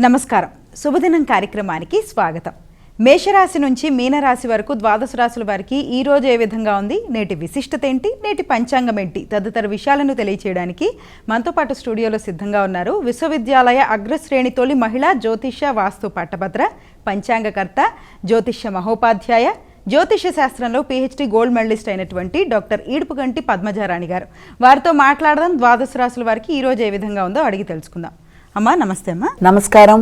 నమస్కారం. శుభదినం కార్యక్రమానికి స్వాగతం. మేషరాశి నుంచి మీనరాశి వరకు ద్వాదశ రాశుల వారికి ఈ రోజు ఏ విధంగా ఉంది, నేటి విశిష్టత ఏంటి, నేటి పంచాంగం ఏంటి తదితర విషయాలను తెలియచేయడానికి మనతో పాటు స్టూడియోలో సిద్ధంగా ఉన్నారు విశ్వవిద్యాలయ అగ్రశ్రేణి తొలి మహిళా జ్యోతిష్య వాస్తు పట్టభద్ర పంచాంగకర్త జ్యోతిష్య మహోపాధ్యాయ జ్యోతిష్య శాస్త్రంలో PhD గోల్డ్ మెడలిస్ట్ అయినటువంటి డాక్టర్ ఈడుపుగంటి పద్మజారాణి గారు. వారితో మాట్లాడదాం. ద్వాదశ రాశుల వారికి ఈ రోజు ఏ విధంగా ఉందో అడిగి తెలుసుకుందాం. అమ్మా నమస్తే. అమ్మా నమస్కారం.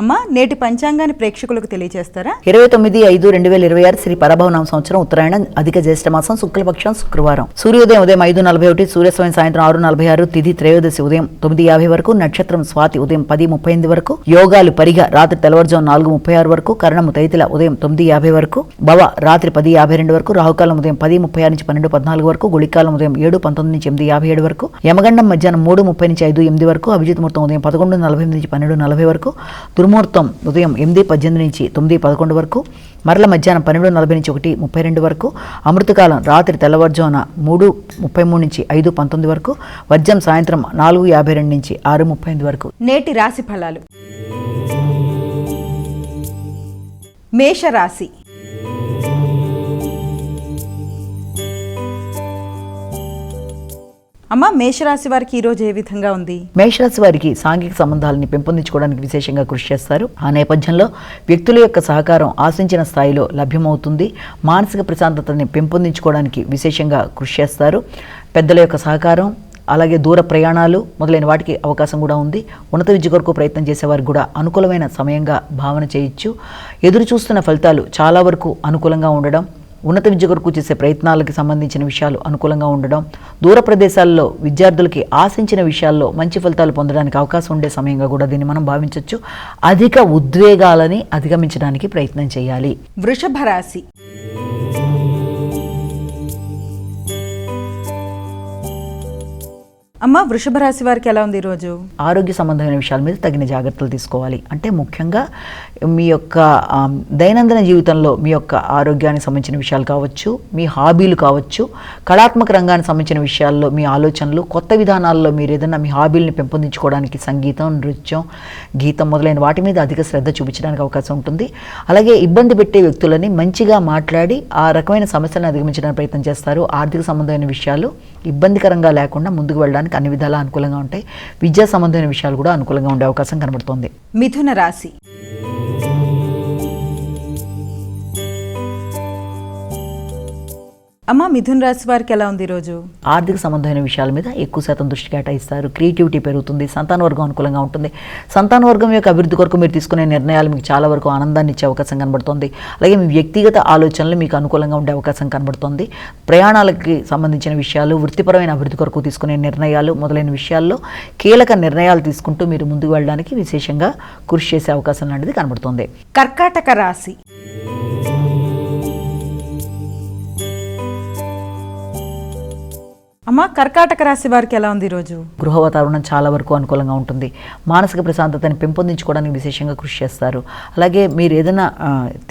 అమ్మా, నేటి పంచాంగాన్ని ప్రేక్షకులకు తెలియజేస్తారా? 29/5/2026 శ్రీ పరభవనామ సంవత్సరం ఉత్తరాయణ అధిక జ్యేష్ఠ మాసం శుక్లపక్షం శుక్రవారం. సూర్యోదయం ఉదయం 5:41, సూర్యస్వయం సాయంత్రం 6:46, తిథి త్రయోదశి ఉదయం 9:50 వరకు, నక్షత్రం స్వాతి ఉదయం 10:38 వరకు, యోగాలు పరిగ రాత్రి తెల్లవారుజాము 4:36 వరకు, కరణము తైతిల ఉదయం 9:50 వరకు, భవ రాత్రి 10:52 వరకు, రాహుకాలం ఉదయం 10:36 నుంచి 12:14 వరకు, గుళికాలం ఉదయం 7:19 నుంచి 8:57 వరకు, యమగండం మధ్యాహ్నం 3:30 నుంచి 5:08 వరకు, అభిజిత్ ముహూర్తం ఉదయం 11:48 నుంచి 12:40 వరకు, దుర్ముహూర్తం ఉదయం 8:18 నుంచి 9:11 వరకు, మరల మధ్యాహ్నం 12:40 నుంచి 1:32 వరకు, అమృతకాలం రాత్రి తెల్లవారుజామున 3:33 నుంచి 5:19 వరకు, వర్జం సాయంత్రం 4:52 నుంచి 6:35 వరకు. నేటి రాశి ఫలాలు. మేషరాశి. అమ్మ, మేషరాశి వారికి ఈ రోజు ఏ విధంగా ఉంది? మేషరాశి వారికి సాంఘిక సంబంధాలని పెంపొందించుకోవడానికి విశేషంగా కృషి చేస్తారు. ఆ నేపథ్యంలో వ్యక్తుల యొక్క సహకారం ఆశించిన స్థాయిలో లభ్యమవుతుంది. మానసిక ప్రశాంతతని పెంపొందించుకోవడానికి విశేషంగా కృషి చేస్తారు. పెద్దల యొక్క సహకారం, అలాగే దూర ప్రయాణాలు మొదలైన వాటికి అవకాశం కూడా ఉంది. ఉన్నత విద్య కొరకు ప్రయత్నం చేసేవారికి కూడా అనుకూలమైన సమయంగా భావన చేయొచ్చు. ఎదురు చూస్తున్న ఫలితాలు చాలా వరకు అనుకూలంగా ఉండడం, ఉన్నత విద్య కొరకు చేసే ప్రయత్నాలకు సంబంధించిన విషయాలు అనుకూలంగా ఉండడం, దూర ప్రదేశాల్లో విద్యార్థులకి ఆశించిన విషయాల్లో మంచి ఫలితాలు పొందడానికి అవకాశం ఉండే సమయంగా కూడా దీన్ని మనం భావించవచ్చు. అధిక ఉద్వేగాలని అధిగమించడానికి ప్రయత్నం చేయాలి. వృషభ రాశి. అమ్మ, వృషభ రాశి వారికి ఎలా ఉంది ఈరోజు? ఆరోగ్య సంబంధమైన విషయాల మీద తగిన జాగ్రత్తలు తీసుకోవాలి. అంటే ముఖ్యంగా మీ యొక్క దైనందిన జీవితంలో మీ యొక్క ఆరోగ్యానికి సంబంధించిన విషయాలు కావచ్చు, మీ హాబీలు కావచ్చు, కళాత్మక రంగానికి సంబంధించిన విషయాల్లో మీ ఆలోచనలు, కొత్త విధానాల్లో మీరు ఏదైనా మీ హాబీల్ని పెంపొందించుకోవడానికి సంగీతం, నృత్యం, గీతం మొదలైన వాటి మీద అధిక శ్రద్ధ చూపించడానికి అవకాశం ఉంటుంది. అలాగే ఇబ్బంది పెట్టే వ్యక్తులని మంచిగా మాట్లాడి ఆ రకమైన సమస్యలను అధిగమించడానికి ప్రయత్నం చేస్తారు. ఆర్థిక సంబంధమైన విషయాలు ఇబ్బందికరంగా లేకుండా ముందుకు వెళ్ళడానికి అన్ని విధాలా అనుకూలంగా ఉంటాయి. విద్యా సంబంధమైన విషయాలు కూడా అనుకూలంగా ఉండే అవకాశం కనబడుతోంది. మిథున రాశి. అమ్మ, మిథున రాశి వారికి ఎలా ఉంది ఈరోజు? ఆర్థిక సంబంధమైన విషయాల మీద ఎక్కువ శాతం దృష్టి కేటాయిస్తారు. క్రియేటివిటీ పెరుగుతుంది. సంతాన వర్గం అనుకూలంగా ఉంటుంది. సంతాన వర్గం యొక్క అభివృద్ధి కొరకు మీరు తీసుకునే నిర్ణయాలు మీకు చాలా వరకు ఆనందాన్ని ఇచ్చే అవకాశం కనబడుతుంది. అలాగే మీ వ్యక్తిగత ఆలోచనలు మీకు అనుకూలంగా ఉండే అవకాశం కనబడుతుంది. ప్రయాణాలకి సంబంధించిన విషయాలు, వృత్తిపరమైన అభివృద్ధి కొరకు తీసుకునే నిర్ణయాలు మొదలైన విషయాల్లో కీలక నిర్ణయాలు తీసుకుంటూ మీరు ముందుకు వెళ్ళడానికి విశేషంగా కృషి చేసే అవకాశం లాంటిది కనబడుతుంది. కర్కాటక రాశి. అమ్మ, కర్కాటక రాశి వారికి ఎలా ఉంది ఈరోజు? గృహ వాతావరణం చాలా వరకు అనుకూలంగా ఉంటుంది. మానసిక ప్రశాంతతని పెంపొందించుకోవడానికి విశేషంగా కృషి చేస్తారు. అలాగే మీరు ఏదైనా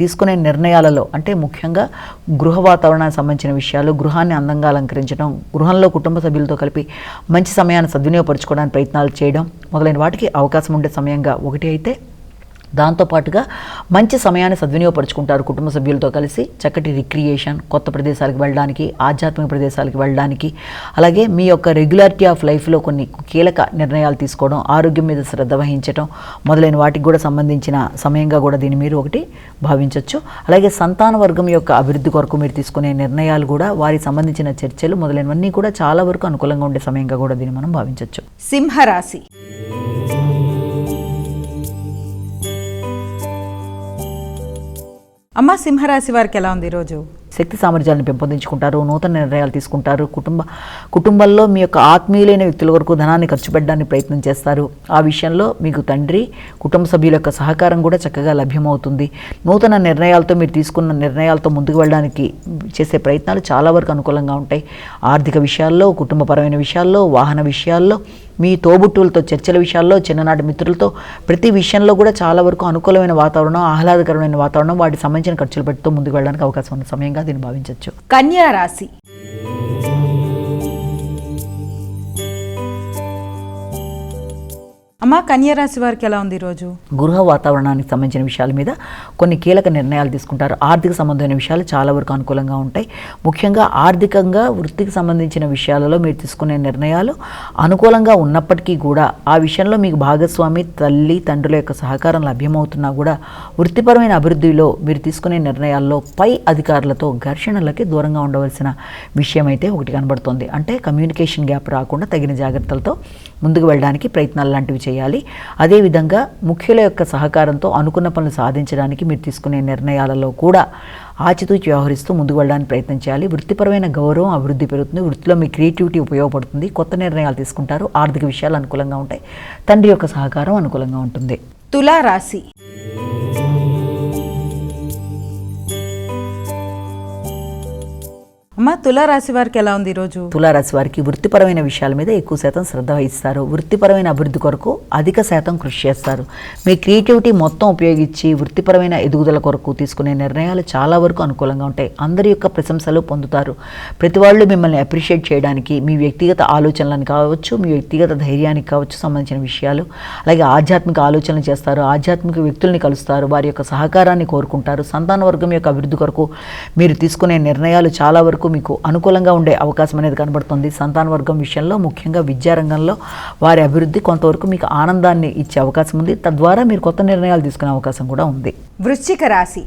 తీసుకునే నిర్ణయాలలో అంటే ముఖ్యంగా గృహ వాతావరణానికి సంబంధించిన విషయాలు, గృహాన్ని అందంగా అలంకరించడం, గృహంలో కుటుంబ సభ్యులతో కలిపి మంచి సమయాన్ని సద్వినియోగపరచుకోవడానికి ప్రయత్నాలు చేయడం మొదలైన వాటికి అవకాశం ఉండే సమయంగా ఒకటి అయితే, దాంతోపాటుగా మంచి సమయాన్ని సద్వినియోగపరుచుకుంటారు కుటుంబ సభ్యులతో కలిసి. చక్కటి రిక్రియేషన్, కొత్త ప్రదేశాలకు వెళ్ళడానికి, ఆధ్యాత్మిక ప్రదేశాలకు వెళ్ళడానికి, అలాగే మీ యొక్క రెగ్యులారిటీ ఆఫ్ లైఫ్లో కొన్ని కీలక నిర్ణయాలు తీసుకోవడం, ఆరోగ్యం మీద శ్రద్ధ వహించడం మొదలైన వాటికి కూడా సంబంధించిన సమయంగా కూడా దీన్ని మీరు ఒకటి భావించవచ్చు. అలాగే సంతాన వర్గం యొక్క అభివృద్ధి కొరకు మీరు తీసుకునే నిర్ణయాలు కూడా, వారికి సంబంధించిన చర్చలు మొదలైనవన్నీ కూడా చాలా వరకు అనుకూలంగా ఉండే సమయంగా కూడా దీన్ని మనం భావించవచ్చు. సింహరాశి. అమ్మ, సింహరాశి వారికి ఎలా ఉంది ఈరోజు? శక్తి సామర్థ్యాలను పెంపొందించుకుంటారు. నూతన నిర్ణయాలు తీసుకుంటారు. కుటుంబంలో మీ యొక్క ఆత్మీయులైన వ్యక్తుల వరకు ధనాన్ని ఖర్చు పెట్టడానికి ప్రయత్నం చేస్తారు. ఆ విషయంలో మీకు తండ్రి, కుటుంబ సభ్యుల యొక్క సహకారం కూడా చక్కగా లభ్యమవుతుంది. నూతన నిర్ణయాలతో మీరు తీసుకున్న నిర్ణయాలతో ముందుకు వెళ్ళడానికి చేసే ప్రయత్నాలు చాలా వరకు అనుకూలంగా ఉంటాయి. ఆర్థిక విషయాల్లో, కుటుంబపరమైన విషయాల్లో, వాహన విషయాల్లో, మీ తోబుట్టువులతో చర్చల విషయాల్లో, చిన్ననాటి మిత్రులతో ప్రతి విషయంలో కూడా చాలా వరకు అనుకూలమైన వాతావరణం, ఆహ్లాదకరమైన వాతావరణం, వాటికి సంబంధించిన ఖర్చులు పెడుతూ ముందుకు వెళ్ళడానికి అవకాశం ఉన్న సమయంగా దీన్ని భావించవచ్చు. కన్యా రాశి. అమ్మ కన్యా రాశి వారికి ఎలా ఉంది ఈరోజు? గృహ వాతావరణానికి సంబంధించిన విషయాల మీద కొన్ని కీలక నిర్ణయాలు తీసుకుంటారు. ఆర్థిక సంబంధమైన విషయాలు చాలా వరకు అనుకూలంగా ఉంటాయి. ముఖ్యంగా ఆర్థికంగా వృత్తికి సంబంధించిన విషయాలలో మీరు తీసుకునే నిర్ణయాలు అనుకూలంగా ఉన్నప్పటికీ కూడా ఆ విషయంలో మీకు భాగస్వామి తల్లి తండ్రుల యొక్క సహకారం లభ్యమవుతున్నా కూడా వృత్తిపరమైన అభివృద్ధిలో మీరు తీసుకునే నిర్ణయాల్లో పై అధికారులతో ఘర్షణలకి దూరంగా ఉండవలసిన విషయం అయితే ఒకటి కనబడుతుంది. అంటే కమ్యూనికేషన్ గ్యాప్ రాకుండా తగిన జాగ్రత్తలతో ముందుకు వెళ్ళడానికి ప్రయత్నాలు లాంటివి చేయాలి. అదేవిధంగా ముఖ్యుల యొక్క సహకారంతో అనుకున్న పనులు సాధించడానికి మీరు తీసుకునే నిర్ణయాలలో కూడా ఆచితూచి వ్యవహరిస్తూ ముందుకు వెళ్ళడానికి ప్రయత్నం చేయాలి. వృత్తిపరమైన గౌరవం అభివృద్ధి పెరుగుతుంది. వృత్తిలో మీ క్రియేటివిటీ ఉపయోగపడుతుంది. కొత్త నిర్ణయాలు తీసుకుంటారు. ఆర్థిక విషయాలు అనుకూలంగా ఉంటాయి. తండ్రి యొక్క సహకారం అనుకూలంగా ఉంటుంది. తులా రాశి. అమ్మ తులారాశి వారికి ఎలా ఉంది ఈరోజు? తులారాశి వారికి వృత్తిపరమైన విషయాల మీద ఎక్కువ శాతం శ్రద్ధ వహిస్తారు. వృత్తిపరమైన అభివృద్ధి కొరకు అధిక శాతం కృషి చేస్తారు. మీ క్రియేటివిటీ మొత్తం ఉపయోగించి వృత్తిపరమైన ఎదుగుదల కొరకు తీసుకునే నిర్ణయాలు చాలా వరకు అనుకూలంగా ఉంటాయి. అందరి యొక్క ప్రశంసలు పొందుతారు. ప్రతి వాళ్ళు మిమ్మల్ని అప్రిషియేట్ చేయడానికి మీ వ్యక్తిగత ఆలోచనలను కావచ్చు, మీ వ్యక్తిగత ధైర్యానికి కావచ్చు సంబంధించిన విషయాలు, అలాగే ఆధ్యాత్మిక ఆలోచనలు చేస్తారు. ఆధ్యాత్మిక వ్యక్తుల్ని కలుస్తారు. వారి యొక్క సహకారాన్ని కోరుకుంటారు. సంతాన వర్గం యొక్క అభివృద్ధి కొరకు మీరు తీసుకునే నిర్ణయాలు చాలా వరకు మీకు అనుకూలంగా ఉండే అవకాశం అనేది కనబడుతుంది. సంతాన వర్గం విషయంలో ముఖ్యంగా విద్యారంగంలో వారి అభివృద్ధి కొంతవరకు మీకు ఆనందాన్ని ఇచ్చే అవకాశం ఉంది. తద్వారా మీరు కొత్త నిర్ణయాలు తీసుకునే అవకాశం కూడా ఉంది. వృశ్చిక రాశి.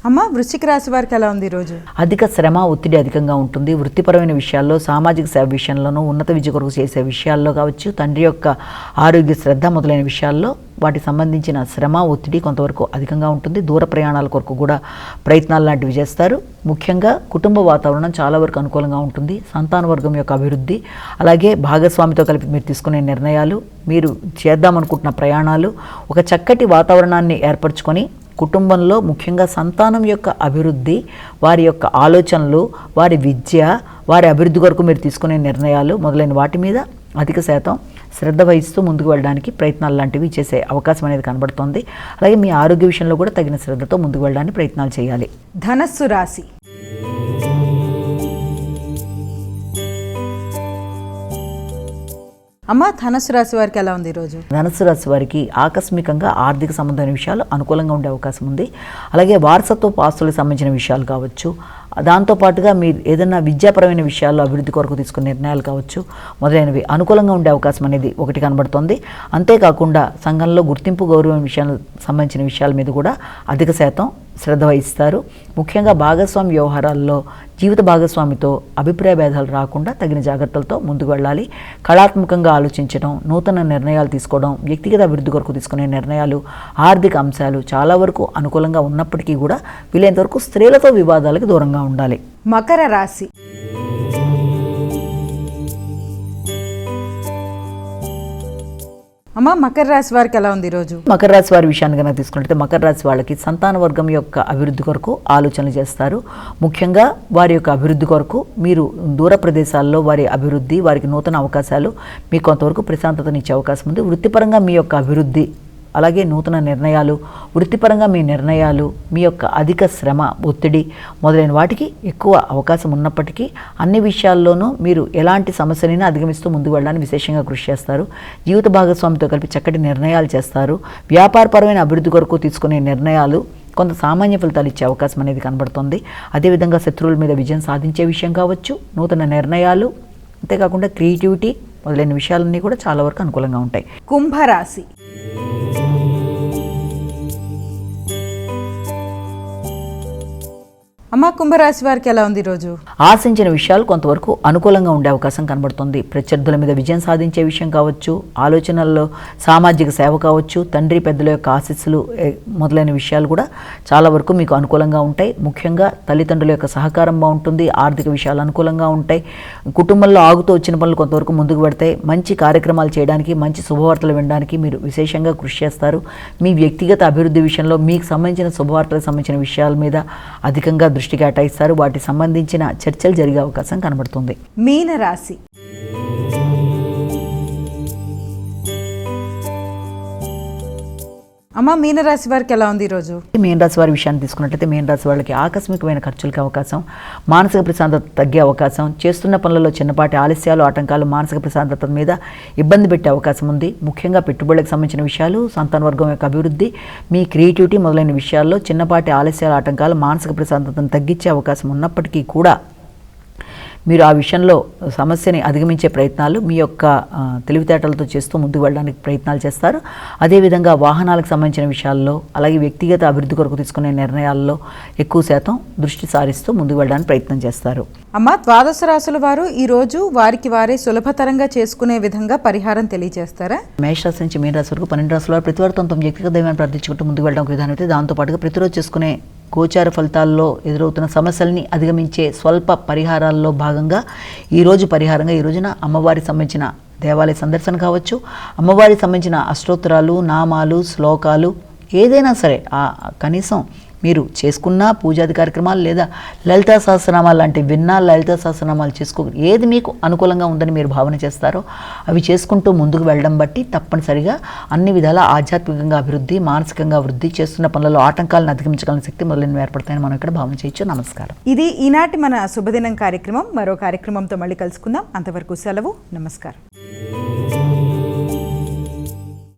అమ్మ వృశ్చిక రాశి వారికి ఎలా ఉంది ఈరోజు? అధిక శ్రమ ఒత్తిడి అధికంగా ఉంటుంది. వృత్తిపరమైన విషయాల్లో, సామాజిక సేవ విషయంలోనూ, ఉన్నత విద్య కొరకు చేసే విషయాల్లో కావచ్చు, తండ్రి యొక్క ఆరోగ్య శ్రద్ధ మొదలైన విషయాల్లో వాటికి సంబంధించిన శ్రమ ఒత్తిడి కొంతవరకు అధికంగా ఉంటుంది. దూర ప్రయాణాల కొరకు కూడా ప్రయత్నాలు లాంటివి చేస్తారు. ముఖ్యంగా కుటుంబ వాతావరణం చాలా వరకు అనుకూలంగా ఉంటుంది. సంతాన వర్గం యొక్క అభివృద్ధి, అలాగే భాగస్వామితో కలిపి మీరు తీసుకునే నిర్ణయాలు, మీరు చేద్దామనుకుంటున్న ప్రయాణాలు, ఒక చక్కటి వాతావరణాన్ని ఏర్పరచుకొని కుటుంబంలో ముఖ్యంగా సంతానం యొక్క అభివృద్ధి, వారి యొక్క ఆలోచనలు, వారి విద్య, వారి అభివృద్ధి కొరకు మీరు తీసుకునే నిర్ణయాలు మొదలైన వాటి మీద అధిక శాతం శ్రద్ధ వహిస్తూ ముందుకు వెళ్ళడానికి ప్రయత్నాలు లాంటివి చేసే అవకాశం అనేది కనబడుతోంది. అలాగే మీ ఆరోగ్య విషయంలో కూడా తగిన శ్రద్ధతో ముందుకు వెళ్ళడానికి ప్రయత్నాలు చేయాలి. ధనస్సు రాశి. అమ్మ ధనస్సు రాశి వారికి ఎలా ఉంది ఈరోజు? ధనుస్సు రాశి వారికి ఆకస్మికంగా ఆర్థిక సంబంధమైన విషయాలు అనుకూలంగా ఉండే అవకాశం ఉంది. అలాగే వారసత్వ ఆస్తులకు సంబంధించిన విషయాలు కావచ్చు, దాంతోపాటుగా మీరు ఏదైనా విద్యాపరమైన విషయాల్లో అభివృద్ధి కొరకు తీసుకునే నిర్ణయాలు కావచ్చు మొదలైనవి అనుకూలంగా ఉండే అవకాశం అనేది ఒకటి కనబడుతోంది. అంతేకాకుండా సంఘంలో గుర్తింపు గౌరవం విషయాలకు సంబంధించిన విషయాల మీద కూడా అధిక శాతం శ్రద్ధ వహిస్తారు. ముఖ్యంగా భాగస్వామి వ్యవహారాల్లో జీవిత భాగస్వామితో అభిప్రాయ భేదాలు రాకుండా తగిన జాగ్రత్తలతో ముందుకు వెళ్ళాలి. కళాత్మకంగా ఆలోచించడం, నూతన నిర్ణయాలు తీసుకోవడం, వ్యక్తిగత అభివృద్ధి కొరకు తీసుకునే నిర్ణయాలు, ఆర్థిక అంశాలు చాలా వరకు అనుకూలంగా ఉన్నప్పటికీ కూడా వీలైనంత వరకు స్త్రీలతో వివాదాలకు దూరంగా ఉండాలి. మకర రాశి. అమ్మ మకర రాశి వారికి ఎలా ఉంది ఈరోజు? మకర రాశి వారి విషయాన్ని కనుక తీసుకున్నట్లయితే మకర రాశి వాళ్ళకి సంతాన వర్గం యొక్క అభివృద్ధి కొరకు ఆలోచనలు చేస్తారు. ముఖ్యంగా వారి యొక్క అభివృద్ధి కొరకు మీరు దూర ప్రదేశాల్లో వారి అభివృద్ధి, వారికి నూతన అవకాశాలు మీకు కొంతవరకు ప్రశాంతతనిచ్చే అవకాశం ఉంది. వృత్తిపరంగా మీ యొక్క అభివృద్ధి, అలాగే నూతన నిర్ణయాలు, వృత్తిపరంగా మీ నిర్ణయాలు, మీ యొక్క అధిక శ్రమ ఒత్తిడి మొదలైన వాటికి ఎక్కువ అవకాశం ఉన్నప్పటికీ అన్ని విషయాల్లోనూ మీరు ఎలాంటి సమస్యలైనా అధిగమిస్తూ ముందుకు వెళ్ళడానికి విశేషంగా కృషి చేస్తారు. జీవిత భాగస్వామితో కలిపి చక్కటి నిర్ణయాలు చేస్తారు. వ్యాపారపరమైన అభివృద్ధి కొరకు తీసుకునే నిర్ణయాలు కొంత సామాన్య ఫలితాలు ఇచ్చే అవకాశం అనేది కనబడుతుంది. అదేవిధంగా శత్రువుల మీద విజయం సాధించే విషయం కావచ్చు, నూతన నిర్ణయాలు, అంతేకాకుండా క్రియేటివిటీ మొదలైన విషయాలన్నీ కూడా చాలా వరకు అనుకూలంగా ఉంటాయి. కుంభరాశి. అమ్మ కుంభరాశి వారికి ఎలా ఉంది ఈరోజు? ఆశించిన విషయాలు కొంతవరకు అనుకూలంగా ఉండే అవకాశం కనబడుతుంది. ప్రత్యర్థుల మీద విజయం సాధించే విషయం కావచ్చు, ఆలోచనల్లో సామాజిక సేవ కావచ్చు, తండ్రి పెద్దల యొక్క ఆశీస్సులు మొదలైన విషయాలు కూడా చాలా వరకు మీకు అనుకూలంగా ఉంటాయి. ముఖ్యంగా తల్లిదండ్రుల యొక్క సహకారం బాగుంటుంది. ఆర్థిక విషయాలు అనుకూలంగా ఉంటాయి. కుటుంబంలో ఆగుతూ వచ్చిన పనులు కొంతవరకు ముందుకు పెడతాయి. మంచి కార్యక్రమాలు చేయడానికి, మంచి శుభవార్తలు వినడానికి మీరు విశేషంగా కృషి చేస్తారు. మీ వ్యక్తిగత అభివృద్ధి విషయంలో మీకు సంబంధించిన శుభవార్తలకు సంబంధించిన విషయాల మీద అధికంగా దృష్టి కేటాయిస్తారు. వాటికి సంబంధించిన చర్చలు జరిగే అవకాశం కనబడుతుంది. మీన రాశి. అమ్మ, మీనరాశి వారికి ఎలా ఉంది ఈరోజు? మీన రాశి వారి విషయాన్ని తీసుకున్నట్లయితే మీన రాశి వాళ్ళకి ఆకస్మికమైన ఖర్చులకి అవకాశం, మానసిక ప్రశాంతత తగ్గే అవకాశం, చేస్తున్న పనులలో చిన్నపాటి ఆలస్యాలు, ఆటంకాలు మానసిక ప్రశాంతత మీద ఇబ్బంది పెట్టే అవకాశం ఉంది. ముఖ్యంగా పెట్టుబడులకు సంబంధించిన విషయాలు, సంతాన వర్గం యొక్క అభివృద్ధి, మీ క్రియేటివిటీ మొదలైన విషయాల్లో చిన్నపాటి ఆలస్యాలు, ఆటంకాలు మానసిక ప్రశాంతతను తగ్గించే అవకాశం ఉన్నప్పటికీ కూడా మీరు ఆ విషయంలో సమస్యని అధిగమించే ప్రయత్నాలు మీ యొక్క తెలివితేటలతో చేస్తూ ముందుకు వెళ్ళడానికి ప్రయత్నాలు చేస్తారు. అదేవిధంగా వాహనాలకు సంబంధించిన విషయాల్లో, అలాగే వ్యక్తిగత అభివృద్ధి కొరకు తీసుకునే నిర్ణయాల్లో ఎక్కువ శాతం దృష్టి సారిస్తూ ముందుకు వెళ్ళడానికి ప్రయత్నం చేస్తారు. అమ్మ, ద్వాదశ రాశుల వారు ఈరోజు వారికి వారే సులభతరంగా చేసుకునే విధంగా పరిహారం తెలియజేస్తారా? మేషరాశి నుంచి మీన రాశి వరకు 12 రాశుల వారు ప్రతి వారు తమ వ్యక్తిగత దైవాన్ని ప్రార్థించుకుంటూ ముందుకు వెళ్ళడం ఒక విధానం అయితే, దాంతోపాటుగా ప్రతిరోజు చేసుకునే గోచార ఫలితాల్లో ఎదురవుతున్న సమస్యల్ని అధిగమించే స్వల్ప పరిహారాల్లో భాగంగా ఈరోజు పరిహారంగా ఈ రోజున అమ్మవారికి సంబంధించిన దేవాలయ సందర్శన కావచ్చు, అమ్మవారికి సంబంధించిన అష్టోత్తరాలు, నామాలు, శ్లోకాలు ఏదైనా సరే కనీసం మీరు చేసుకున్న పూజాది కార్యక్రమాలు లేదా లలితా సహస్రనామాలు లాంటి విన్నా లలితా సహస్రనామాలు ఏది మీకు అనుకూలంగా ఉందని మీరు భావన చేస్తారో అవి చేసుకుంటూ ముందుకు వెళ్ళడం బట్టి తప్పనిసరిగా అన్ని విధాల ఆధ్యాత్మికంగా అభివృద్ధి, మానసికంగా వృద్ధి, చేస్తున్న పనులలో ఆటంకాలను అధిగమించగల శక్తి మొదలైనవి ఏర్పడతాయని మనం ఇక్కడ భావన చేయొచ్చు. నమస్కారం. ఇది ఈనాటి మన శుభదినం కార్యక్రమం. మరో కార్యక్రమంతో మళ్ళీ కలుసుకుందాం. అంతవరకు సెలవు. నమస్కారం.